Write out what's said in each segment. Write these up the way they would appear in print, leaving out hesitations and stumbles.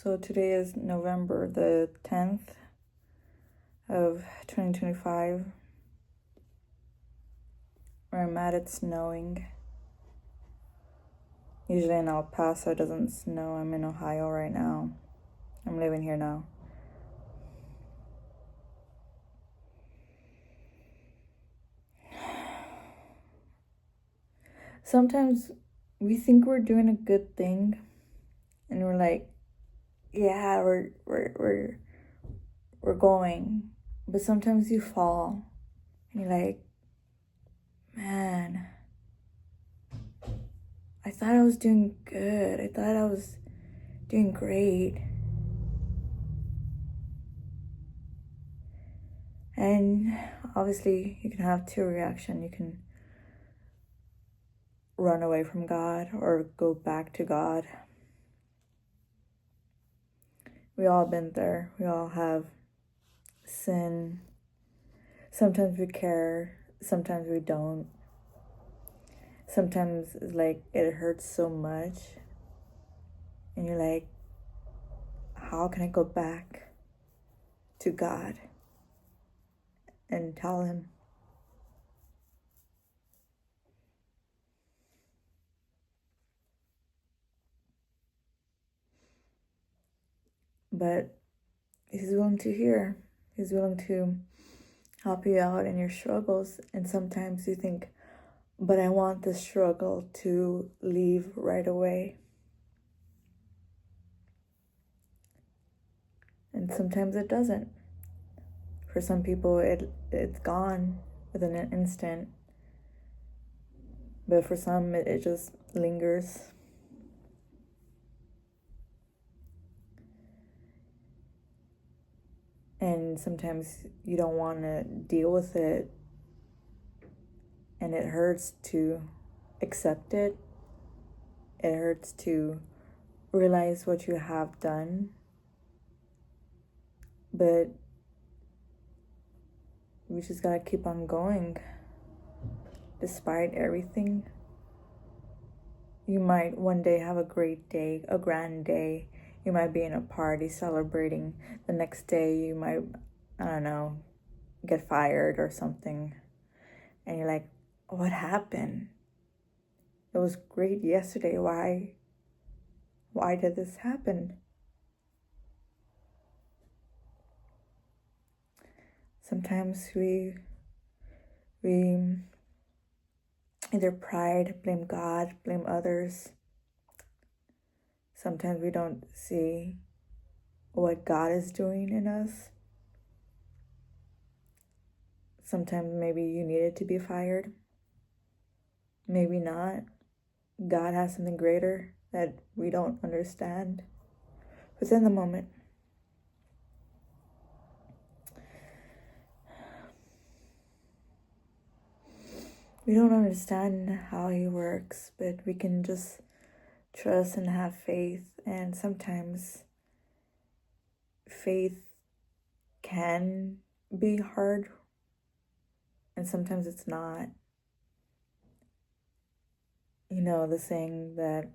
So today is November the 10th of 2025. Where I'm at, it's snowing. Usually in El Paso it doesn't snow. I'm in Ohio right now. I'm living here now. Sometimes we think we're doing a good thing and we're like, yeah, we're going. But sometimes you fall and you're like, man, I thought I was doing good. I thought I was doing great. And obviously you can have two reactions. You can run away from God or go back to God. We all been there. We all have sin. Sometimes we care, sometimes we don't. Sometimes it's like it hurts so much and you're like, how can I go back to God and tell him? But he's willing to hear. He's willing to help you out in your struggles. And sometimes you think, but I want this struggle to leave right away. And sometimes it doesn't. For some people, it's gone within an instant. But for some, it just lingers. And sometimes you don't want to deal with it. And it hurts to accept it. It hurts to realize what you have done. But we just gotta keep on going. Despite everything. You might one day have a great day, a grand day. You might be in a party celebrating. The next day you might, I don't know, get fired or something. And you're like, what happened? It was great yesterday. Why did this happen? Sometimes we either pride, blame God, blame others. Sometimes we don't see what God is doing in us. Sometimes maybe you needed to be fired. Maybe not. God has something greater that we don't understand within the moment. We don't understand how he works, but we can just trust and have faith. And sometimes faith can be hard, and sometimes it's not. You know, the saying that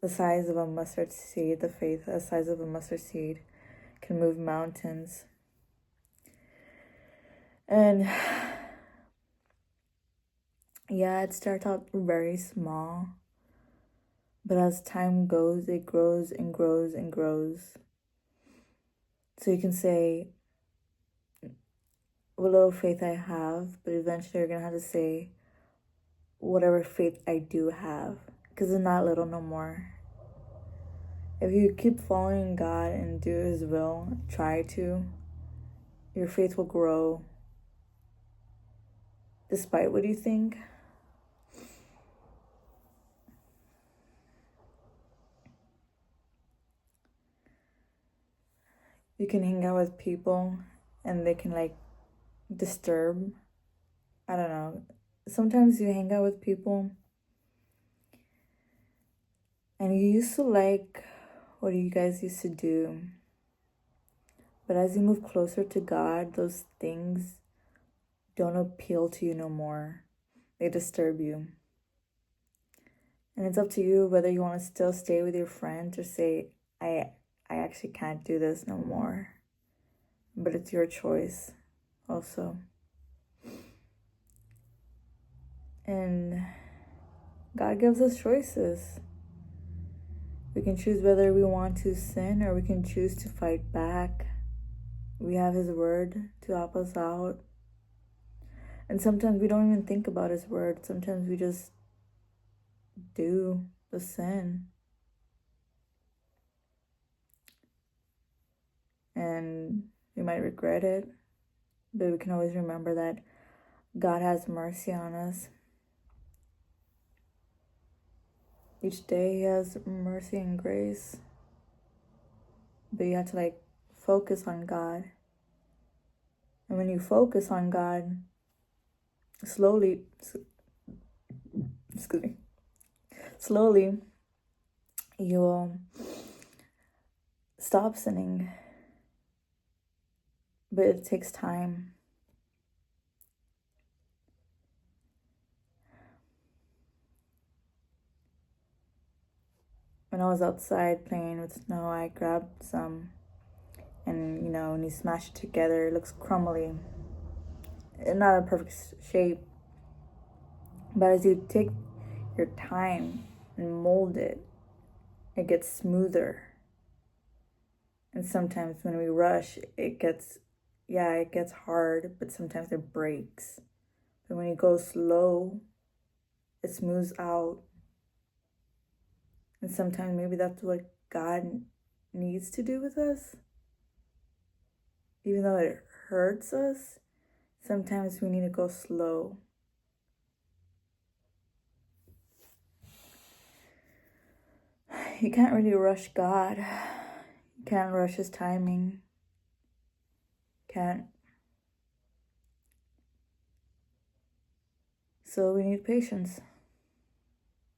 the size of a mustard seed, the faith the size of a mustard seed can move mountains. And yeah, it starts out very small, but as time goes, it grows and grows and grows. So you can say, what little faith I have, but eventually you're going to have to say, whatever faith I do have, because it's not little no more. If you keep following God and do his will, try to, your faith will grow despite what you think. You can hang out with people and they can like disturb. I don't know. Sometimes you hang out with people and you used to like what you guys used to do. But as you move closer to God, those things don't appeal to you no more. They disturb you. And it's up to you whether you want to still stay with your friends or say, I I actually can't do this no more. But it's your choice also. And God gives us choices. We can choose whether we want to sin or we can choose to fight back. We have His word to help us out. And sometimes we don't even think about His word. Sometimes we just do the sin. And we might regret it. But we can always remember that God has mercy on us. Each day He has mercy and grace. But you have to focus on God. And when you focus on God, slowly, you will stop sinning. But it takes time. When I was outside playing with snow, I grabbed some and when you smash it together, it looks crumbly. It's not a perfect shape. But as you take your time and mold it, it gets smoother. And sometimes when we rush, it gets hard, but sometimes it breaks. But when you go slow, it smooths out. And sometimes maybe that's what God needs to do with us. Even though it hurts us, sometimes we need to go slow. You can't really rush God. You can't rush His timing. Can't. So we need patience.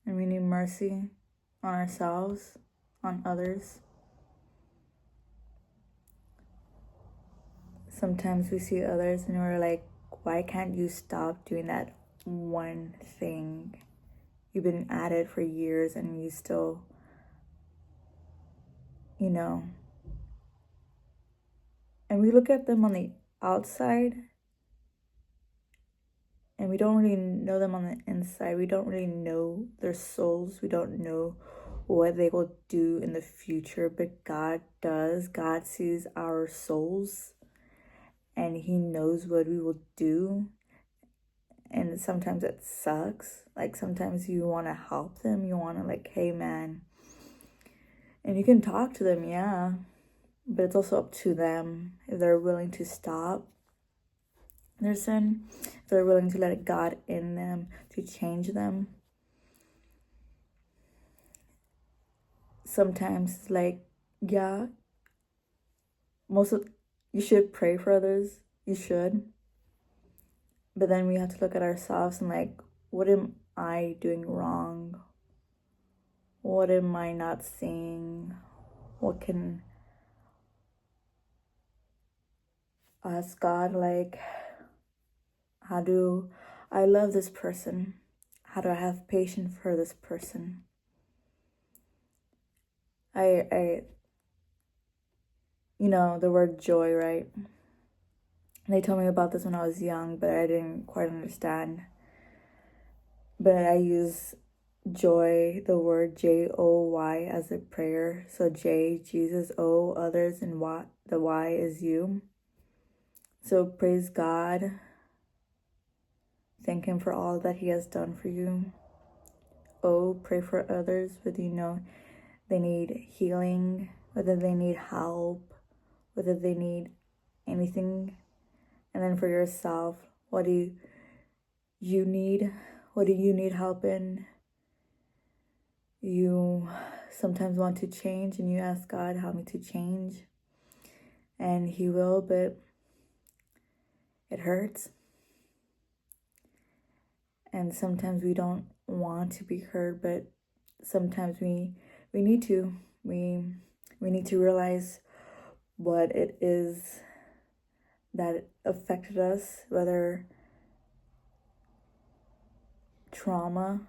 And we need mercy on ourselves, on others. Sometimes we see others and we're like, why can't you stop doing that one thing? You've been at it for years and you still, And we look at them on the outside and we don't really know them on the inside. We don't really know their souls. We don't know what they will do in the future, but God does. God sees our souls and He knows what we will do. And sometimes it sucks. Sometimes you want to help them. You want to hey man. And you can talk to them, yeah. But it's also up to them if they're willing to stop their sin, if they're willing to let God in them to change them. Sometimes you should pray for others. You should. But then we have to look at ourselves and what am I doing wrong? What am I not seeing? What can ask God, how do I love this person? How do I have patience for this person? The word joy, right? They told me about this when I was young, but I didn't quite understand. But I use joy, the word Joy, as a prayer. So J, Jesus, O, others, and Y, the Y is you. So praise God. Thank Him for all that He has done for you. O, pray for others, whether they need healing, whether they need help, whether they need anything. And then for yourself, what do you need? What do you need help in? You sometimes want to change and you ask God, help me to change. And He will, but it hurts. And sometimes we don't want to be hurt, but sometimes we need to. We need to realize what it is that affected us, whether trauma.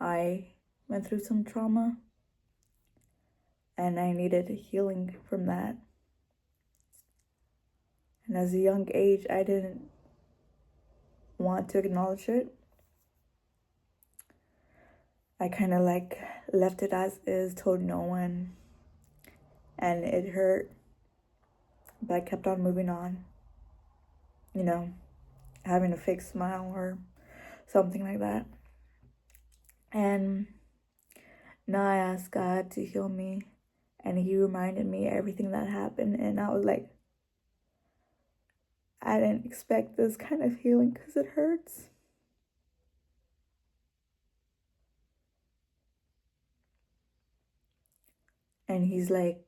I went through some trauma. And I needed healing from that. And as a young age, I didn't want to acknowledge it. I kind of like left it as is, told no one. And it hurt. But I kept on moving on. You know, having a fake smile or something like that. And now I asked God to heal me. And he reminded me everything that happened. And I was like, I didn't expect this kind of healing because it hurts. And he's like,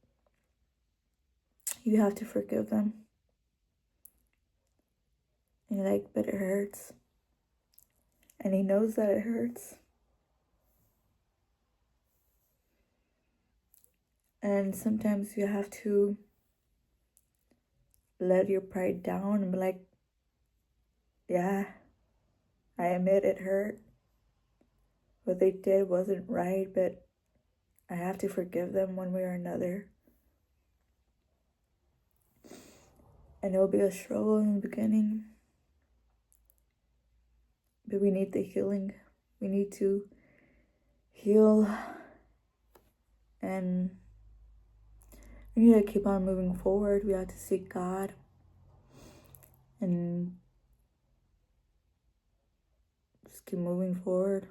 you have to forgive them. And you're like, but it hurts. And he knows that it hurts. And sometimes you have to let your pride down and be like, yeah, I admit it hurt. What they did wasn't right, but I have to forgive them one way or another. And it will be a struggle in the beginning. But we need the healing. We need to heal. And we need to keep on moving forward. We have to seek God. And just keep moving forward.